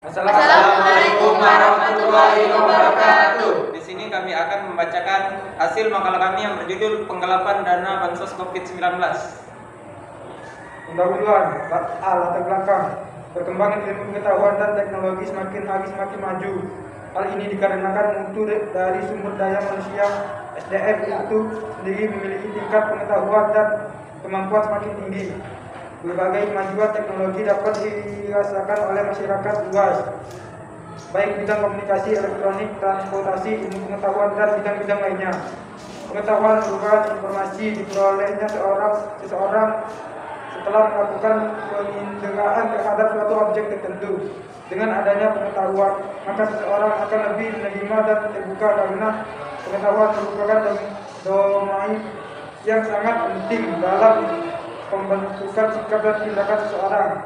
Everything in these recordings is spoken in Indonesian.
Assalamualaikum warahmatullahi wabarakatuh. Di sini kami akan membacakan hasil makalah kami yang berjudul Penggelapan Dana Bansos COVID-19. Pendahuluan latar belakang. Perkembangan ilmu pengetahuan dan teknologi semakin hari semakin maju. Hal ini dikarenakan mutu dari sumber daya manusia SDM itu sendiri memiliki tingkat pengetahuan dan kemampuan semakin tinggi. Berbagai kemajuan teknologi dapat dirasakan oleh masyarakat luas, baik bidang komunikasi, elektronik, transportasi, ilmu pengetahuan, dan bidang-bidang lainnya. Pengetahuan merupakan informasi diperolehnya seseorang setelah melakukan penginderaan terhadap suatu objek tertentu. Dengan adanya pengetahuan, maka seseorang akan lebih menerima dan terbuka karena pengetahuan merupakan domain yang sangat penting dalam pembentukan sikap dan tindakan seseorang.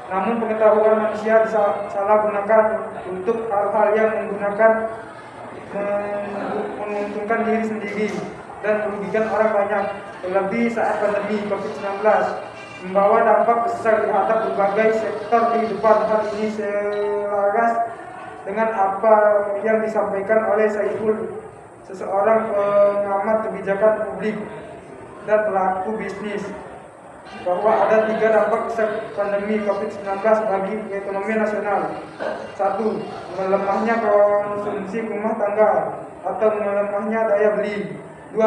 Namun pengetahuan manusia disalahgunakan untuk hal-hal yang menguntungkan diri sendiri dan merugikan orang banyak. Terlebih saat pandemi COVID-19 membawa dampak besar terhadap berbagai sektor kehidupan. Hal ini selaras dengan apa yang disampaikan oleh Saiful, seseorang pengamat kebijakan publik dan pelaku bisnis, bahwa ada 3 dampak besar pandemi COVID-19 bagi ekonomi nasional. 1. Melemahnya konsumsi rumah tangga atau melemahnya daya beli. 2.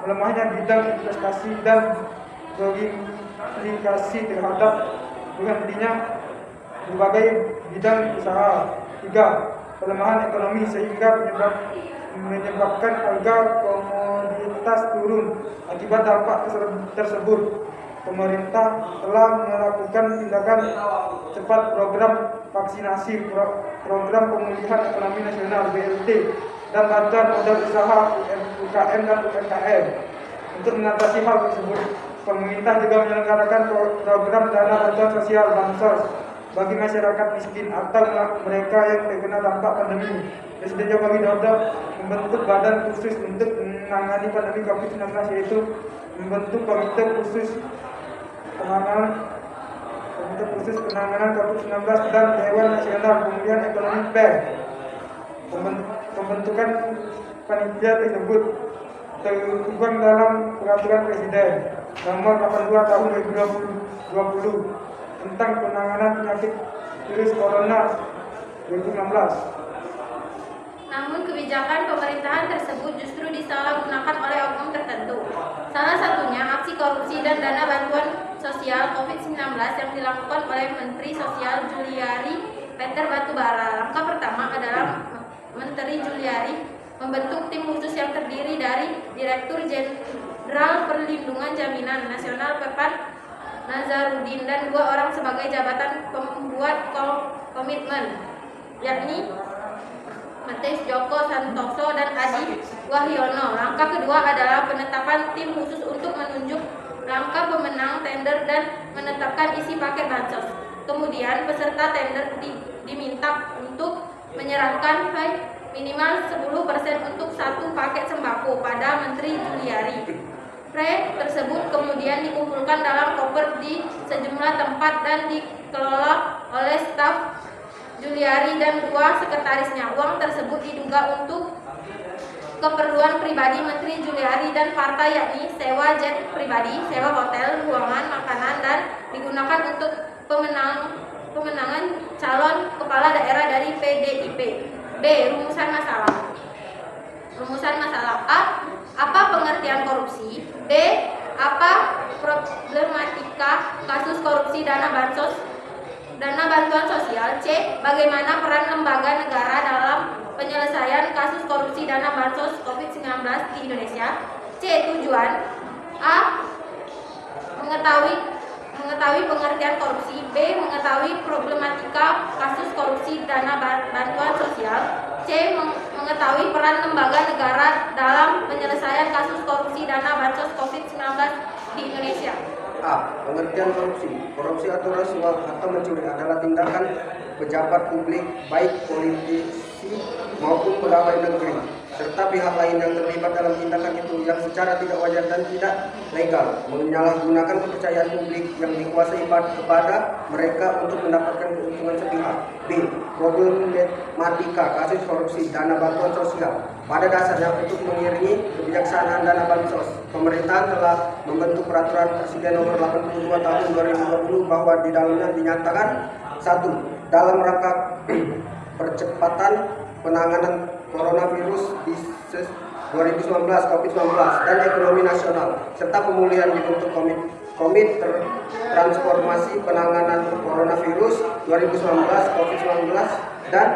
Melemahnya bidang investasi dan berimplikasi terhadap berhentinya berbagai bidang usaha. 3. Pelemahan ekonomi sehingga menyebabkan harga komoditas turun. Akibat dampak tersebut, pemerintah telah melakukan tindakan cepat program vaksinasi, program pemulihan ekonomi nasional BLT, dan bantuan modal usaha UKM dan UMKM. Untuk mengatasi hal tersebut, pemerintah juga menyelenggarakan program dana bantuan sosial bansos bagi masyarakat miskin atau mereka yang terkena dampak pandemi. Presiden Joko Widodo membentuk badan khusus untuk menangani pandemi COVID-19, yaitu membentuk komite khusus penanganan COVID-19 dan Dewan Nasional Pemulihan Ekonomi PEN. Pembentukan panitia tersebut tertuang dalam Peraturan Presiden Nomor 82 Tahun 2020 tentang penanganan penyakit virus corona 2019. Namun kebijakan pemerintahan tersebut justru disalahgunakan oleh oknum tertentu. Salah satunya aksi korupsi dan dana bantuan sosial COVID-19 yang dilakukan oleh Menteri Sosial Juliari Peter Batubara. Langkah pertama adalah Menteri Juliari membentuk tim khusus yang terdiri dari Direktur Jenderal Perlindungan Jaminan Nasional Pepan Nazarudin dan 2 orang sebagai jabatan pembuat komitmen, yakni Matius Joko Santoso dan Adi Wahyono. Langkah kedua adalah penetapan tim khusus untuk menunjuk langkah pemenang tender dan menetapkan isi paket bansos. Kemudian peserta tender diminta untuk menyerahkan minimal 10% untuk 1 paket sembako pada Menteri Juliari. Proyek tersebut kemudian dikumpulkan dalam koper di sejumlah tempat dan dikelola oleh staf Juliari dan 2 sekretarisnya. Uang tersebut diduga untuk keperluan pribadi Menteri Juliari dan partai, yakni sewa jet pribadi, sewa hotel, ruangan, makanan, dan digunakan untuk pemenangan calon kepala daerah dari PDIP. B. Rumusan masalah. A. Apa pengertian korupsi? B. Apa problematika kasus korupsi dana bantuan sosial? C. Bagaimana peran lembaga negara dalam penyelesaian kasus korupsi dana bansos COVID-19 di Indonesia? C. Tujuan. A. Mengetahui pengertian korupsi. B. Mengetahui problematika kasus korupsi dana bantuan sosial. C. Mengetahui peran lembaga negara dalam penyelesaian kasus korupsi dana bansos COVID-19 di Indonesia. A. Pengertian korupsi. Korupsi atau rasuah atau mencuri adalah tindakan pejabat publik, baik politisi maupun pegawai negeri, serta pihak lain yang terlibat dalam tindakan itu yang secara tidak wajar dan tidak legal menyalahgunakan kepercayaan publik yang dikuasai kepada mereka untuk mendapatkan keuntungan sepihak. B. Problematika kasus korupsi dana bantuan sosial. Pada dasarnya untuk mengiringi kebijaksanaan dana bansos, pemerintahan telah membentuk peraturan Presiden nomor 82 tahun 2020 bahwa di dalamnya dinyatakan 1. Dalam rangka percepatan penanganan coronavirus disease 2019 COVID-19 dan ekonomi nasional serta pemulihan dibentuk komit transformasi penanganan coronavirus 2019 COVID-19 dan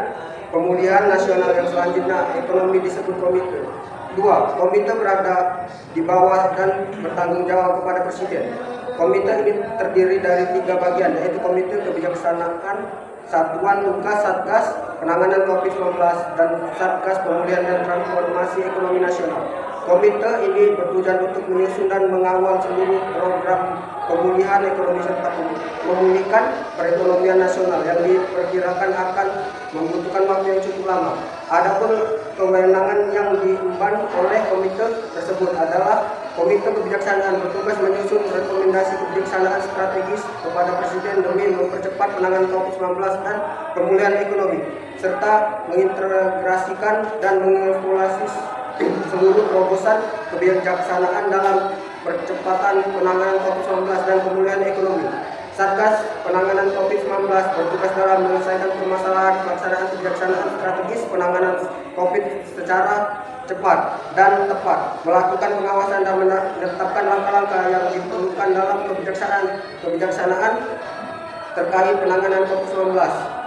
pemulihan nasional yang selanjutnya ekonomi disebut komite. 2. Komite berada di bawah dan bertanggung jawab kepada Presiden. Komite ini terdiri dari 3 bagian, yaitu Komite Kebijaksanaan, Satuan Tugas Satgas Penanganan COVID-19 dan Satgas Pemulihan dan Transformasi Ekonomi Nasional. Komite ini bertujuan untuk menyusun dan mengawal seluruh program pemulihan ekonomi serta memulihkan perekonomian nasional yang diperkirakan akan membutuhkan waktu yang cukup lama. Adapun kewenangan yang diemban oleh komite tersebut adalah Komite Kebijaksanaan bertugas menyusun rekomendasi kebijaksanaan strategis kepada Presiden demi mempercepat penanganan COVID-19 dan pemulihan ekonomi, serta mengintegrasikan dan mengevaluasi seluruh terobosan kebijaksanaan dalam percepatan penanganan COVID-19 dan pemulihan ekonomi. Satgas Penanganan COVID-19 bertugas dalam menyelesaikan permasalahan pelaksanaan kebijaksanaan strategis penanganan COVID secara cepat dan tepat, melakukan pengawasan dan menetapkan langkah-langkah yang diperlukan dalam kebijaksanaan terkait penanganan COVID-19.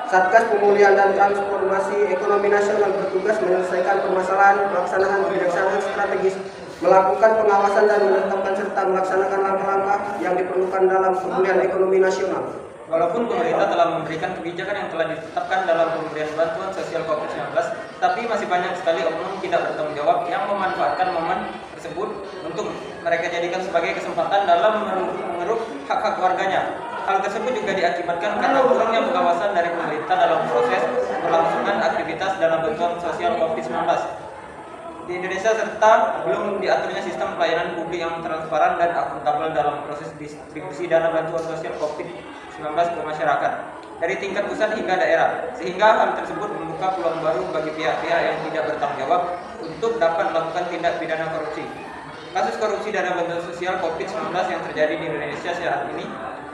Satgas Pemulihan dan Transformasi Ekonomi Nasional bertugas menyelesaikan permasalahan pelaksanaan kebijaksanaan strategis, melakukan pengawasan dan menetapkan serta melaksanakan langkah-langkah yang diperlukan dalam pemulihan ekonomi nasional. Walaupun pemerintah telah memberikan kebijakan yang telah ditetapkan dalam pemberian bantuan sosial COVID-19, tapi masih banyak sekali oknum tidak bertanggung jawab yang memanfaatkan momen tersebut untuk mereka jadikan sebagai kesempatan dalam mengeruk hak-hak warganya. Hal tersebut juga diakibatkan karena kurangnya pengawasan dari pemerintah dalam proses berlangsungan aktivitas dana bantuan sosial COVID-19 di Indonesia serta belum diaturnya sistem pelayanan publik yang transparan dan akuntabel dalam proses distribusi dana bantuan sosial COVID-19 ke masyarakat dari tingkat pusat hingga daerah, sehingga hal tersebut membuka peluang baru bagi pihak-pihak yang tidak bertanggung jawab untuk dapat melakukan tindak pidana korupsi. Kasus korupsi dana bantuan sosial COVID-19 yang terjadi di Indonesia saat ini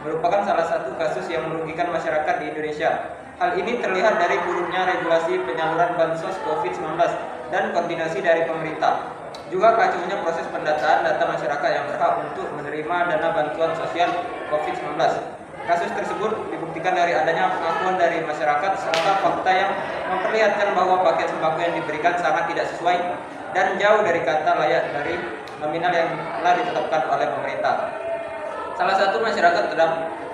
merupakan salah satu kasus yang merugikan masyarakat di Indonesia. Hal ini terlihat dari buruknya regulasi penyaluran bansos COVID-19 dan koordinasi dari pemerintah. Juga kacaunya proses pendataan data masyarakat yang berhak untuk menerima dana bantuan sosial COVID-19. Kasus tersebut dibuktikan dari adanya pengakuan dari masyarakat serta fakta yang memperlihatkan bahwa paket sembako yang diberikan sangat tidak sesuai dan jauh dari kata layak dari nominal yang telah ditetapkan oleh pemerintah. Salah satu masyarakat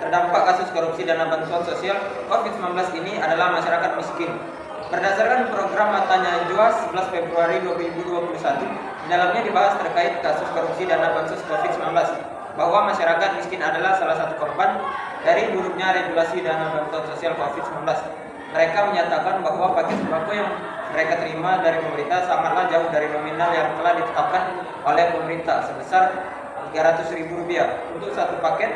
terdampak kasus korupsi dana bantuan sosial COVID-19 ini adalah masyarakat miskin. Berdasarkan program Matanya Jua 11 Februari 2021, di dalamnya dibahas terkait kasus korupsi dana bansos COVID-19, bahwa masyarakat miskin adalah salah satu korban dari buruknya regulasi dana bantuan sosial COVID-19. Mereka menyatakan bahwa paket sembako yang mereka terima dari pemerintah sangatlah jauh dari nominal yang telah ditetapkan oleh pemerintah sebesar Rp300.000 untuk satu paket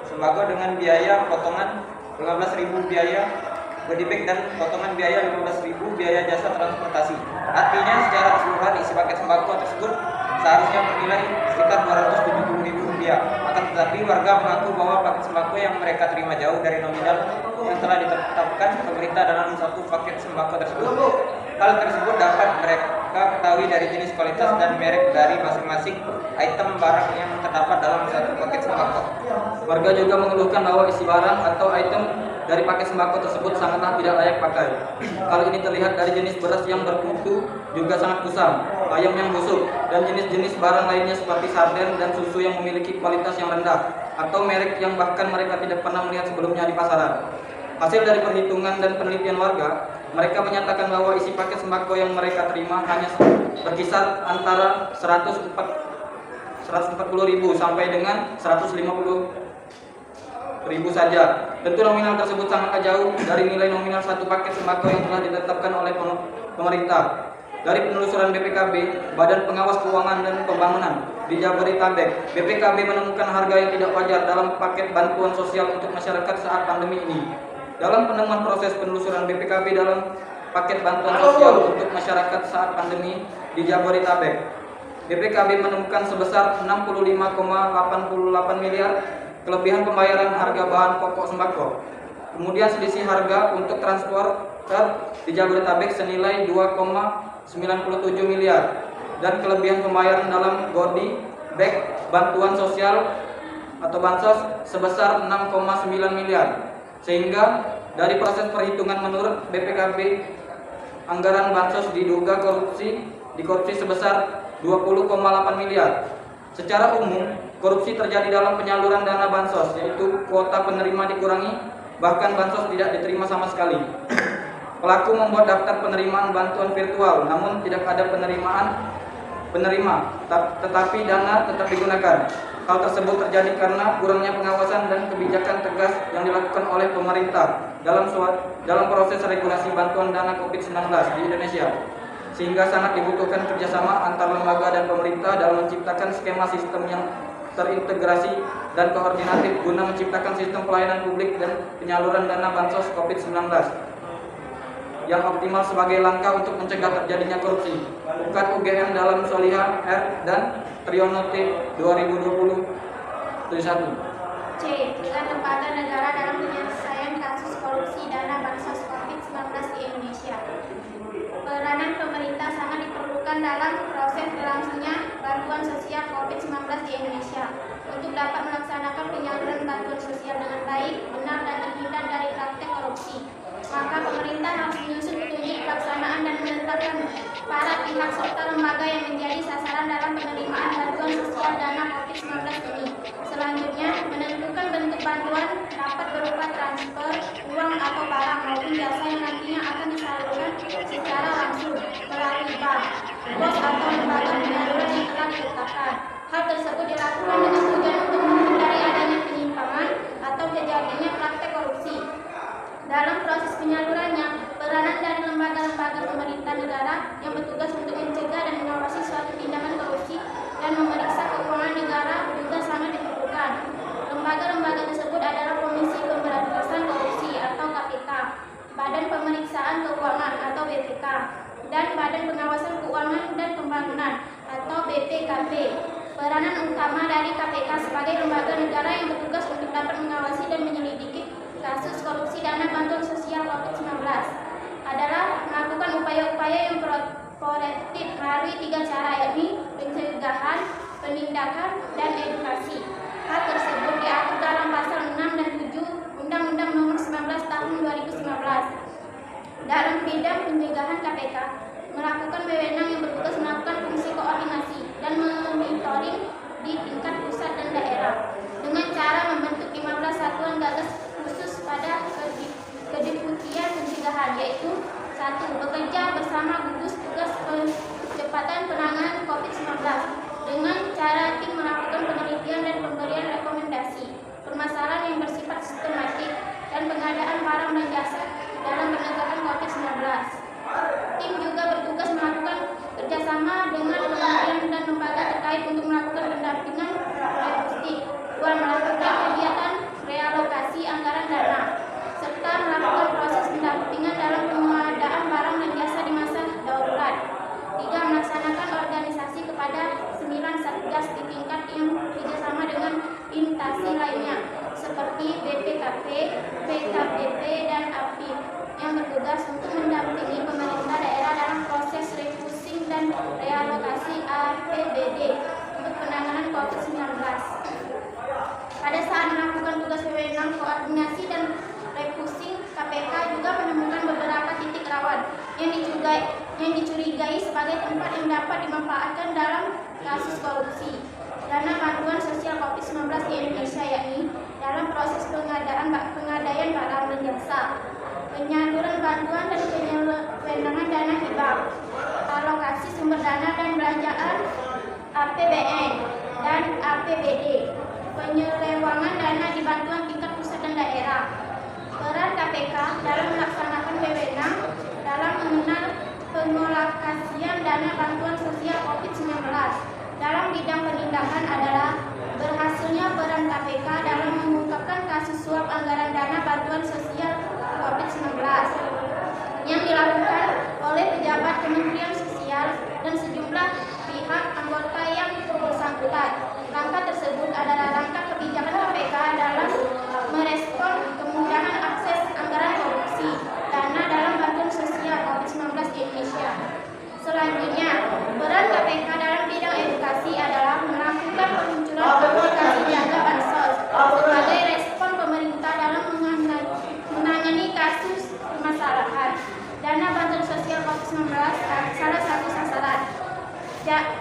sembako dengan biaya potongan Rp15.000 biaya body bag dan potongan biaya Rp15.000 biaya jasa transportasi. Artinya secara keseluruhan isi paket sembako tersebut seharusnya bernilai sekitar Rp270.000. Akan tetapi warga mengaku bahwa paket sembako yang mereka terima jauh dari nominal yang telah ditetapkan pemerintah dalam satu paket sembako tersebut. Hal tersebut dapat mereka ketahui dari jenis, kualitas, dan merek dari masing-masing item barang yang terdapat dalam satu paket sembako. Warga juga mengeluhkan bahwa isi barang atau item dari paket sembako tersebut sangatlah tidak layak pakai. Hal ini terlihat dari jenis beras yang berkutu juga sangat kusam, ayam yang busuk, dan jenis-jenis barang lainnya seperti sarden dan susu yang memiliki kualitas yang rendah, atau merek yang bahkan mereka tidak pernah melihat sebelumnya di pasaran. Hasil dari perhitungan dan penelitian warga, mereka menyatakan bahwa isi paket sembako yang mereka terima hanya berkisar antara 140.000 sampai dengan 150.000 saja. Tentu nominal tersebut sangat jauh dari nilai nominal satu paket sembako yang telah ditetapkan oleh pemerintah. Dari penelusuran BPKB, Badan Pengawas Keuangan dan Pembangunan di Jabodetabek, BPKB menemukan harga yang tidak wajar dalam paket bantuan sosial untuk masyarakat saat pandemi ini. Dalam penemuan proses penelusuran BPKB dalam paket bantuan sosial untuk masyarakat saat pandemi di Jabodetabek, BPKB menemukan sebesar 65,88 miliar kelebihan pembayaran harga bahan pokok sembako. Kemudian selisih harga untuk transporter di Jabodetabek senilai 2,97 miliar dan kelebihan pembayaran dalam Godi Bag bantuan sosial atau bansos sebesar 6,9 miliar. Sehingga dari proses perhitungan menurut BPKB, anggaran bansos diduga dikorupsi sebesar 20,8 miliar. Secara umum, korupsi terjadi dalam penyaluran dana bansos, yaitu kuota penerima dikurangi, bahkan bansos tidak diterima sama sekali. Pelaku membuat daftar penerimaan bantuan virtual, namun tidak ada penerima, tetapi dana tetap digunakan. Hal tersebut terjadi karena kurangnya pengawasan dan kebijakan tegas yang dilakukan oleh pemerintah dalam proses regulasi bantuan dana COVID-19 di Indonesia, sehingga sangat dibutuhkan kerjasama antar lembaga dan pemerintah dalam menciptakan skema sistem yang terintegrasi dan koordinatif guna menciptakan sistem pelayanan publik dan penyaluran dana bansos COVID-19 yang optimal sebagai langkah untuk mencegah terjadinya korupsi. Ukat UGM dalam Soliha R dan Triyono T 2020 tulisan. C. Peran lembaga negara dalam penyelesaian kasus korupsi dana bansos COVID-19 di Indonesia. Peranan pemerintah sangat diperlukan dalam proses berlangsungnya bantuan sosial COVID-19 di Indonesia untuk dapat melaksanakan penyaluran bantuan sosial dengan baik, benar, dan terhindar dari praktek korupsi. Maka pemerintah harus menyusun petunjuk pelaksanaan dan menetapkan para pihak serta lembaga yang menjadi sasaran dalam penerimaan bantuan sosial dana COVID-19 ini. Selanjutnya, menentukan bentuk bantuan dapat berupa transfer, uang atau barang maupun jasa yang nantinya akan disalurkan secara langsung melalui bank, pos atau lembaga penyaluran yang telah ditetapkan. Hal tersebut dilakukan dengan tujuan untuk menghindari adanya penyimpangan atau terjadinya praktek korupsi. Dalam proses penyalurannya, peranan dari lembaga-lembaga pemerintah negara yang bertugas untuk mencegah dan mengawasi suatu tindakan korupsi dan memeriksa keuangan negara juga sangat diperlukan. Lembaga-lembaga tersebut adalah Komisi Pemberantasan Korupsi atau KPK, Badan Pemeriksaan Keuangan atau BPK, dan Badan Pengawasan Keuangan dan Pembangunan atau BPKP. Peranan utama dari KPK sebagai lembaga negara yang bertugas untuk dapat mengawasi dan menyelidiki kasus korupsi dana bantuan sosial COVID-19 adalah melakukan upaya-upaya yang proaktif melalui 3 cara, yakni pencegahan, penindakan, dan edukasi. Hal tersebut diatur dalam pasal 6 dan 7 Undang-Undang Nomor 19 Tahun 2019. Dalam bidang pencegahan, KPK melakukan wewenang yang bertugas melakukan fungsi koordinasi dan monitoring di tingkat pusat dan daerah dengan cara membentuk 15 satuan gagas khusus pada kedeputian pencegahan, yaitu 1. Bekerja bersama gugus tugas percepatan penanganan COVID-19 dengan cara tim melakukan penelitian dan pemberian rekomendasi permasalahan yang bersifat sistematik dan pengadaan barang dan jasa dalam penegakan COVID-19. Tim juga bertugas melakukan kerjasama dengan kementerian dan lembaga terkait untuk melakukan pendampingan logistik, melakukan kegiatan realokasi anggaran dana, serta melakukan proses pendampingan dalam pengadaan barang dan jasa di masa darurat. 3. Melaksanakan organisasi kepada 9 satgas di tingkat yang kerjasama dengan instansi lainnya seperti BPKP, BKPT, dan APIP yang bertugas untuk mendampingi pemerintah daerah dalam proses refocusing dan realokasi APBD untuk penanganan COVID-19. Pada saat melakukan tugas wewenang koordinasi dan refocusing, KPK juga menemukan beberapa titik rawan yang dicurigai sebagai tempat yang dapat dimanfaatkan dalam kasus korupsi dana bantuan sosial COVID-19 di Indonesia, yakni dalam proses pengadaan barang dan jasa, penyaluran bantuan dan penyelenggaraan dana hibah, alokasi sumber dana dan belanjaan APBN dan APBD, penyelewangan dana di bantuan tingkat pusat dan daerah. Peran KPK dalam melaksanakan wewenang dalam mengenal pengalokasian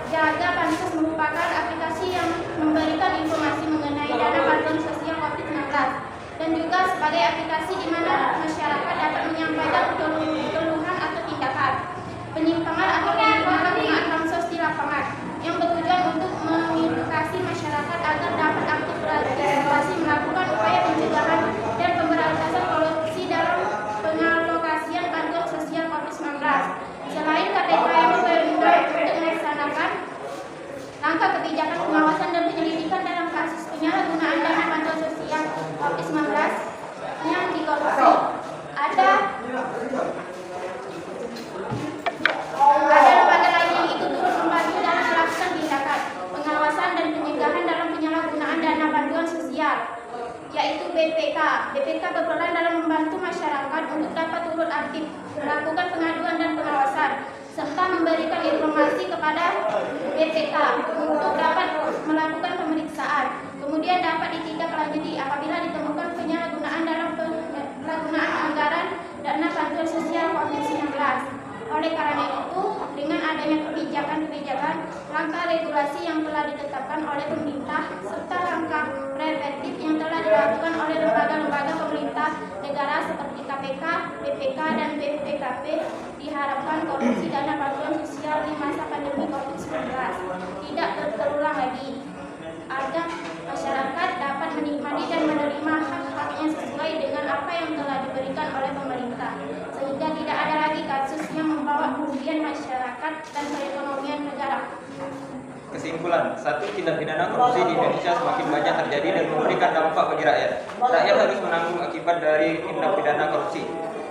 Jaga Bansos merupakan aplikasi yang memberikan informasi mengenai dana bantuan sosial COVID-19 dan juga sebagai aplikasi di mana masyarakat dapat menyampaikan keluhan atau tindakan penyimpangan atau penyalahgunaan bansos di lapangan yang bertujuan untuk mengedukasi masyarakat agar dapat aktif berpartisipasi melakukan upaya pencegahan dan pemberantasan korupsi dalam pengalokasian bantuan sosial COVID-19. Selain KPK yang berwenang untuk melaksanakan langkah kebijakan pengawasan dan penyelidikan dalam kasus penyalahgunaan dana bantuan sosial COVID-19 yang dikorupsi, ada lembaga lain yang ikut turut membantu dalam melakukan tindakan pengawasan dan pencegahan dalam penyalahgunaan dana bantuan sosial, yaitu BPK. BPK berperan dalam membantu masyarakat untuk dapat turut aktif melakukan pengaduan dan pengawasan serta memberikan informasi kepada BPK untuk dapat melakukan pemeriksaan. Kemudian dapat ditindaklanjuti apabila ditemukan penyalahgunaan dalam penggunaan anggaran dana bantuan sosial COVID-19. Oleh karena itu, dengan adanya kebijakan-kebijakan, langkah regulasi yang telah ditetapkan oleh pemerintah, serta langkah preventif yang telah dilakukan oleh lembaga-lembaga pemerintah negara seperti KPK, BPK, dan BPKP, diharapkan korupsi dana bantuan sosial di masa pandemi COVID-19 tidak terulang lagi, agar masyarakat dapat menikmati dan menerima hak-haknya sesuai dengan apa yang telah diberikan oleh pemerintah, sehingga tidak ada lagi kasus yang membawa kerugian masyarakat dan perekonomian negara. Kesimpulan, 1. Tindak pidana korupsi di Indonesia semakin banyak terjadi dan memberikan dampak bagi rakyat. Rakyat harus menanggung akibat dari tindak pidana korupsi.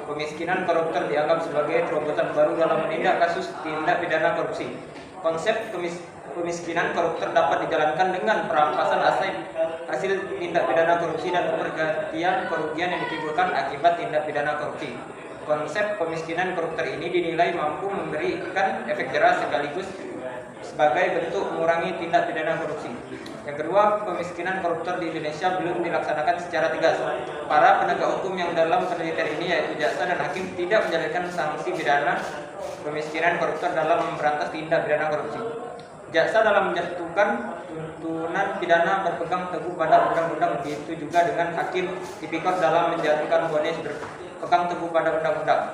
Pemiskinan koruptor dianggap sebagai terobosan baru dalam menindak kasus tindak pidana korupsi. Konsep pemiskinan koruptor dapat dijalankan dengan perampasan aset hasil tindak pidana korupsi dan penggantian kerugian yang ditimbulkan akibat tindak pidana korupsi. Konsep pemiskinan koruptor ini dinilai mampu memberikan efek jerah sekaligus sebagai bentuk mengurangi tindak pidana korupsi. Yang kedua, pemiskinan koruptor di Indonesia belum dilaksanakan secara tegas. Para penegak hukum yang dalam penelitian ini, yaitu jaksa dan hakim, tidak menjalankan sanksi pidana pemiskinan koruptor dalam memberantas tindak pidana korupsi. Jaksa dalam menjatuhkan tuntutan pidana berpegang teguh pada undang-undang, begitu juga dengan hakim tipikor dalam menjatuhkan vonis berpegang teguh pada undang-undang.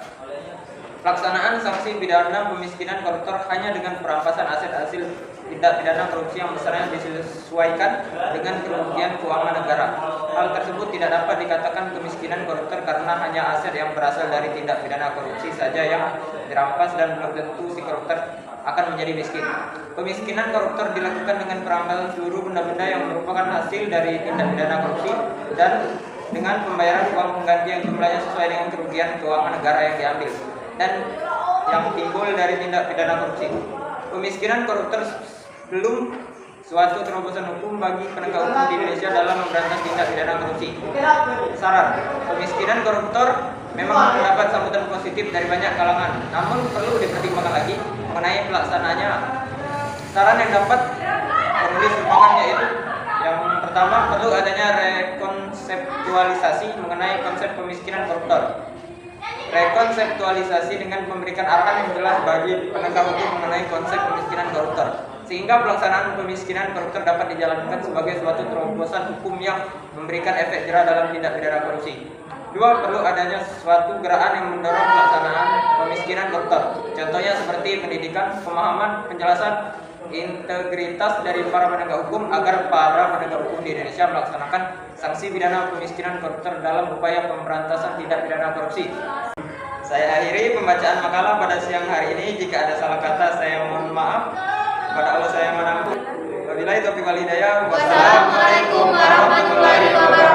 Pelaksanaan sanksi pidana pemiskinan koruptor hanya dengan perampasan aset hasil tindak pidana korupsi yang besarnya disesuaikan dengan kerugian keuangan negara. Hal tersebut tidak dapat dikatakan kemiskinan koruptor karena hanya aset yang berasal dari tindak pidana korupsi saja yang dirampas dan belum tentu si koruptor akan menjadi miskin. Pemiskinan koruptor dilakukan dengan perampasan seluruh benda-benda yang merupakan hasil dari tindak pidana korupsi dan dengan pembayaran uang pengganti yang jumlahnya sesuai dengan kerugian keuangan negara yang diambil dan yang timbul dari tindak pidana korupsi. Pemiskinan koruptor belum suatu terobosan hukum bagi penegak hukum di Indonesia dalam memberantas tindak pidana korupsi. Saran, pemiskinan koruptor memang mendapat sambutan positif dari banyak kalangan, namun perlu dipertimbangkan lagi mengenai pelaksanaannya. Saran yang dapat penulis lupakan yaitu yang pertama, perlu adanya rekonseptualisasi mengenai konsep pemiskinan koruptor. Rekonseptualisasi dengan memberikan arahan yang jelas bagi penegak hukum mengenai konsep pemiskinan koruptor, sehingga pelaksanaan pemiskinan koruptor dapat dijalankan sebagai suatu terobosan hukum yang memberikan efek jerah dalam tindak pidana korupsi. 2. Perlu adanya suatu gerakan yang mendorong pelaksanaan pemiskinan koruptor. Contohnya seperti pendidikan, pemahaman, penjelasan, integritas dari para penegak hukum agar para penegak hukum di Indonesia melaksanakan sanksi pidana pemiskinan koruptor dalam upaya pemberantasan tindak pidana korupsi. Saya akhiri pembacaan makalah pada siang hari ini. Jika ada salah kata, saya mohon maaf. Kepada Allah saya mengampuni. Wabillahi taufiq wal hidayah. Wassalamualaikum warahmatullahi wabarakatuh.